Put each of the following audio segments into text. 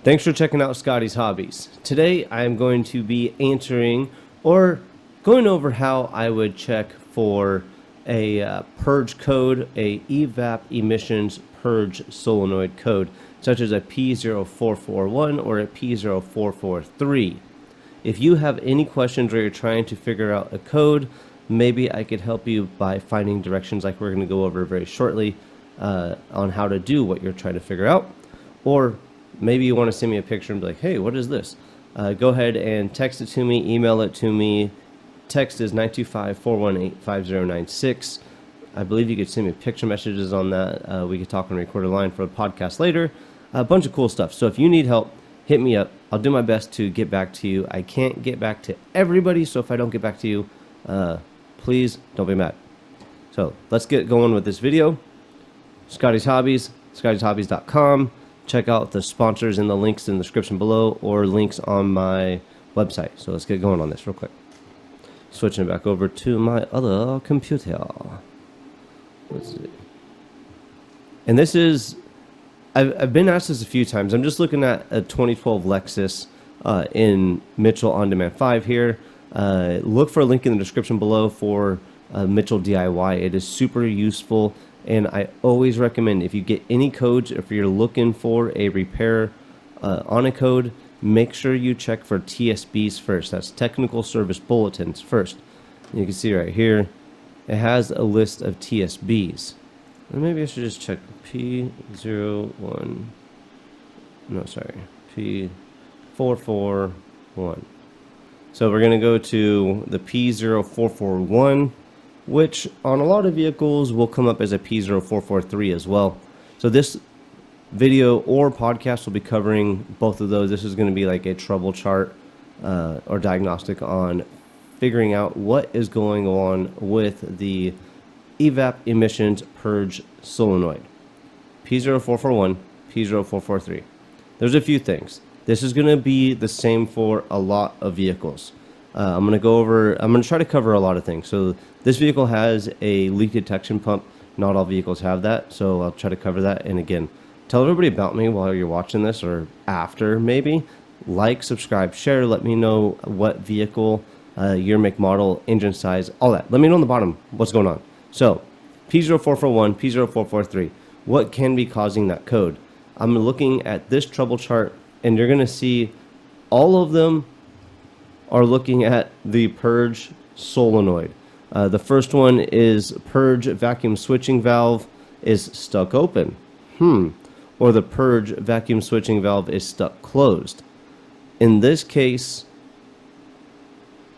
Thanks for checking out Scotty's Hobbies. Today I am going to be answering or going over how I would check for a purge code, a evap emissions purge solenoid code, such as a p0441 or a p0443. If you have any questions or you're trying to figure out a code, maybe I could help you by finding directions like we're going to go over very shortly on how to do what you're trying to figure out. Or maybe you want to send me a picture and be like, hey, what is this? Go ahead and text it to me, email it to me. Text is 925-418-5096. I believe you could send me picture messages on that. We could talk and record a line for a podcast later. A bunch of cool stuff. So if you need help, hit me up. I'll do my best to get back to you. I can't get back to everybody, so if I don't get back to you, please don't be mad. So let's get going with this video. Scotty's Hobbies, ScottiesHobbies.com. Check out the sponsors and the links in the description below or links on my website. So let's get going on this real quick. Switching back over to my other computer. Let's see. And this is, I've been asked this a few times. I'm just looking at a 2012 Lexus in Mitchell On Demand 5 here. Look for a link in the description below for Mitchell DIY. It is super useful. And I always recommend if you get any codes, if you're looking for a repair on a code, make sure you check for TSBs first. That's Technical Service Bulletins first. You can see right here, it has a list of TSBs. And maybe I should just check P01, no, sorry, P0441. So we're going to go to the P0441. Which on a lot of vehicles will come up as a p0443 as well. So this video or podcast will be covering both of those. This is going to be like a trouble chart or diagnostic on figuring out what is going on with the evap emissions purge solenoid. P0441, P0443. There's a few things. This is going to be the same for a lot of vehicles. I'm going to try to cover a lot of things. So this vehicle has a leak detection pump. Not all vehicles have that, so I'll try to cover that. And again, tell everybody about me while you're watching this or after maybe. Like, subscribe, share. Let me know what vehicle, year, make, model, engine size, all that. Let me know on the bottom what's going on. So P0441, P0443. What can be causing that code? I'm looking at this trouble chart, and you're going to see all of them are looking at the purge solenoid. The first one is purge vacuum switching valve is stuck open. Or the purge vacuum switching valve is stuck closed. In this case,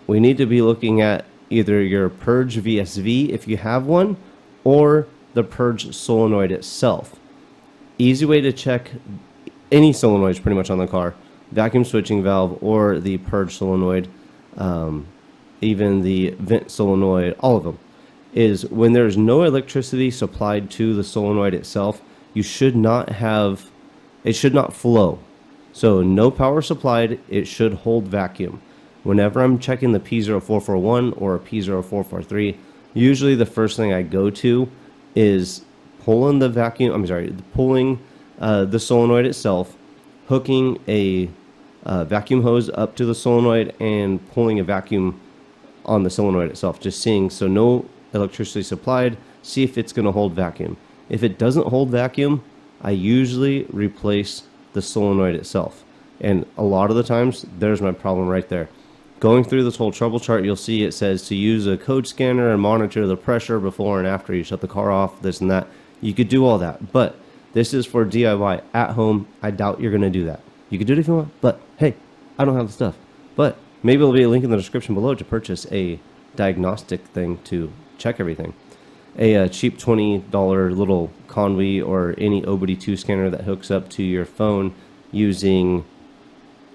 we need to be looking at either your purge VSV if you have one, or the purge solenoid itself. Easy way to check any solenoids pretty much on the car. Vacuum switching valve or the purge solenoid, even the vent solenoid, all of them, is when there's no electricity supplied to the solenoid itself, you should not have, it should not flow. So no power supplied, it should hold vacuum. Whenever I'm checking the P0441 or a P0443, usually the first thing I go to is pulling the solenoid itself, hooking a vacuum hose up to the solenoid and pulling a vacuum on the solenoid itself, just seeing, so no electricity supplied, see if it's going to hold vacuum. If it doesn't hold vacuum, I usually replace the solenoid itself. And a lot of the times, there's my problem right there. Going through this whole trouble chart, you'll see it says to use a code scanner and monitor the pressure before and after you shut the car off, this and that. You could do all that, but this is for DIY at home. I doubt you're going to do that. You can do it if you want, but hey, I don't have the stuff. But maybe there'll be a link in the description below to purchase a diagnostic thing to check everything. A cheap $20 little Conway or any OBD2 scanner that hooks up to your phone using,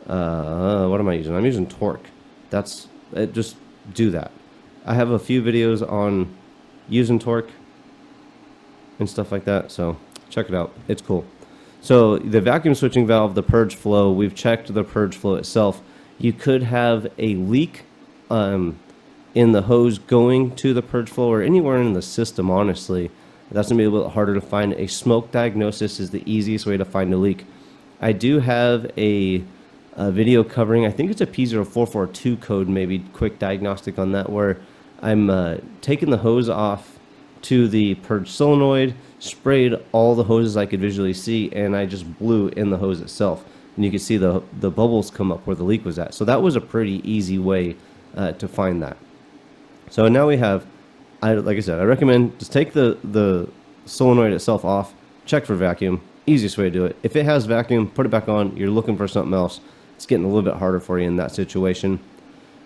what am I using? I'm using Torque. Just do that. I have a few videos on using Torque and stuff like that, so check it out. It's cool. So the vacuum switching valve, the purge flow, we've checked the purge flow itself. You could have a leak in the hose going to the purge flow or anywhere in the system, honestly. That's going to be a little harder to find. A smoke diagnosis is the easiest way to find a leak. I do have a video covering, I think it's a p0442 code, maybe quick diagnostic on that, where I'm taking the hose off to the Purge Solenoid, sprayed all the hoses I could visually see, and I just blew in the hose itself. And you can see the bubbles come up where the leak was at. So that was a pretty easy way to find that. So now we have, like I said, I recommend just take the solenoid itself off, check for vacuum, easiest way to do it. If it has vacuum, put it back on. You're looking for something else, it's getting a little bit harder for you in that situation.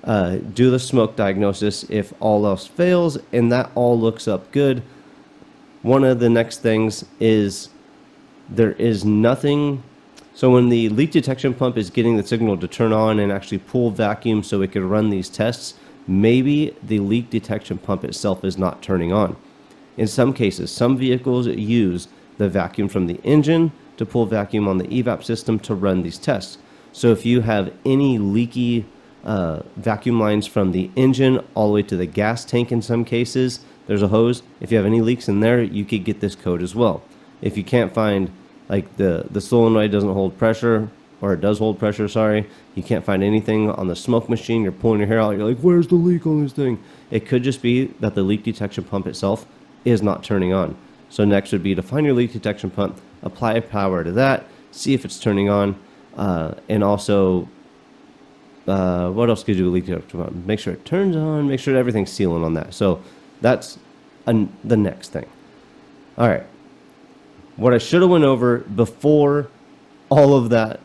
Do the smoke diagnosis if all else fails, and that all looks up good. One of the next things is there is nothing. So when the leak detection pump is getting the signal to turn on and actually pull vacuum so it could run these tests, maybe the leak detection pump itself is not turning on. In some cases, some vehicles use the vacuum from the engine to pull vacuum on the evap system to run these tests. So if you have any leaky vacuum lines from the engine all the way to the gas tank, in some cases, there's a hose. If you have any leaks in there, you could get this code as well. If you can't find, like the solenoid doesn't hold pressure, or it does hold pressure, sorry, you can't find anything on the smoke machine, you're pulling your hair out, you're like, where's the leak on this thing? It could just be that the leak detection pump itself is not turning on. So next would be to find your leak detection pump, apply power to that, see if it's turning on, and also, what else could you do with leak detection pump? Make sure it turns on, make sure everything's sealing on that. So that's the next thing. All right. What I should have went over before all of that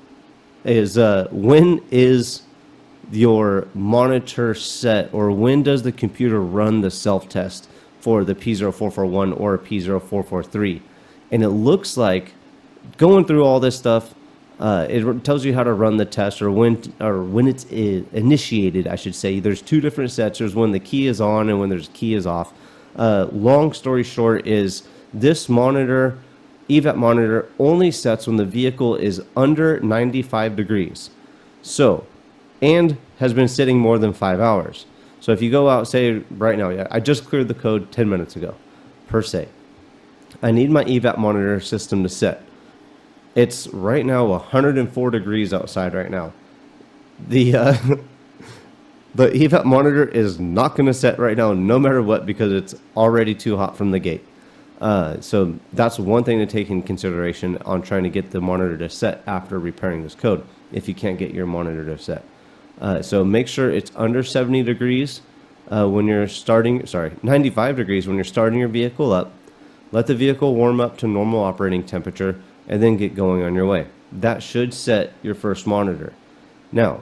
is when is your monitor set, or when does the computer run the self-test for the p0441 or p0443? And it looks like, going through all this stuff, it tells you how to run the test, or when it's initiated, I should say. There's two different sets. There's when the key is on and when there's key is off. Long story short is this monitor, evap monitor, only sets when the vehicle is under 95 degrees. So, and has been sitting more than 5 hours. So if you go out, say right now, I just cleared the code 10 minutes ago, per se. I need my evap monitor system to set. It's right now 104 degrees outside right now. The the evap monitor is not going to set right now no matter what, because it's already too hot from the gate. So that's one thing to take in consideration on trying to get the monitor to set after repairing this code, if you can't get your monitor to set. So make sure it's under 70 degrees when you're starting, 95 degrees when you're starting your vehicle up. Let the vehicle warm up to normal operating temperature, and then get going on your way. That should set your first monitor. Now,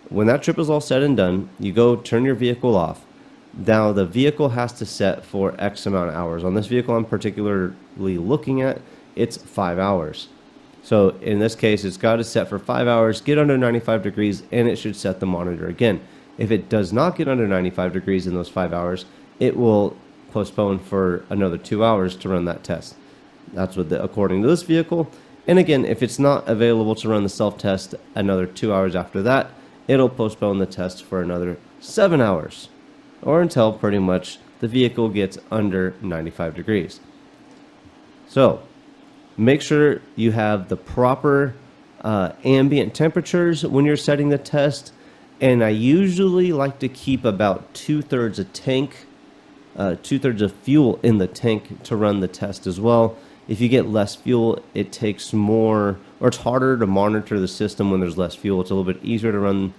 when that trip is all said and done, you go turn your vehicle off. Now the vehicle has to set for X amount of hours. On this vehicle I'm particularly looking at, it's 5 hours. So in this case, it's got to set for 5 hours, get under 95 degrees, and it should set the monitor again. If it does not get under 95 degrees in those 5 hours, it will postpone for another 2 hours to run that test. That's what according to this vehicle. And again, if it's not available to run the self-test another 2 hours after that, it'll postpone the test for another 7 hours, or until pretty much the vehicle gets under 95 degrees. So make sure you have the proper ambient temperatures when you're setting the test. And I usually like to keep about 2/3 a tank, 2/3 of fuel in the tank to run the test as well. If you get less fuel, it takes more, or it's harder to monitor the system when there's less fuel. It's a little bit easier to run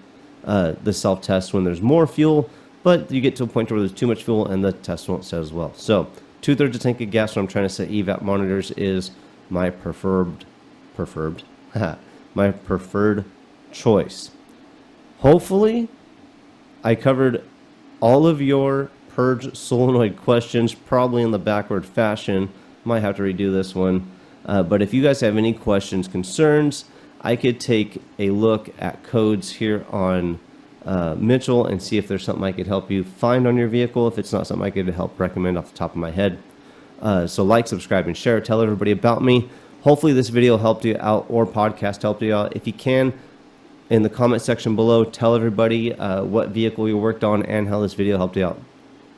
the self-test when there's more fuel, but you get to a point where there's too much fuel and the test won't set as well. So 2/3 a tank of gas when I'm trying to set evap monitors is my preferred choice. Hopefully, I covered all of your Purge Solenoid questions, probably in the backward fashion. Might have to redo this one. But if you guys have any questions, concerns, I could take a look at codes here on Mitchell and see if there's something I could help you find on your vehicle, if it's not something I could help recommend off the top of my head. So like, subscribe, and share. Tell everybody about me. Hopefully this video helped you out, or podcast helped you out. If you can, in the comment section below, tell everybody what vehicle you worked on and how this video helped you out.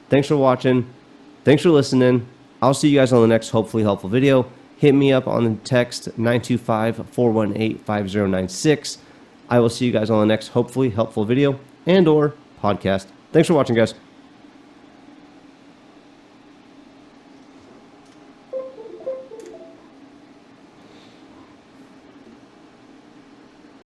Thanks for watching. Thanks for listening. I'll see you guys on the next hopefully helpful video hit me up on the text 925-418-5096. I will see you guys on the next hopefully helpful video and or podcast. Thanks for watching, guys.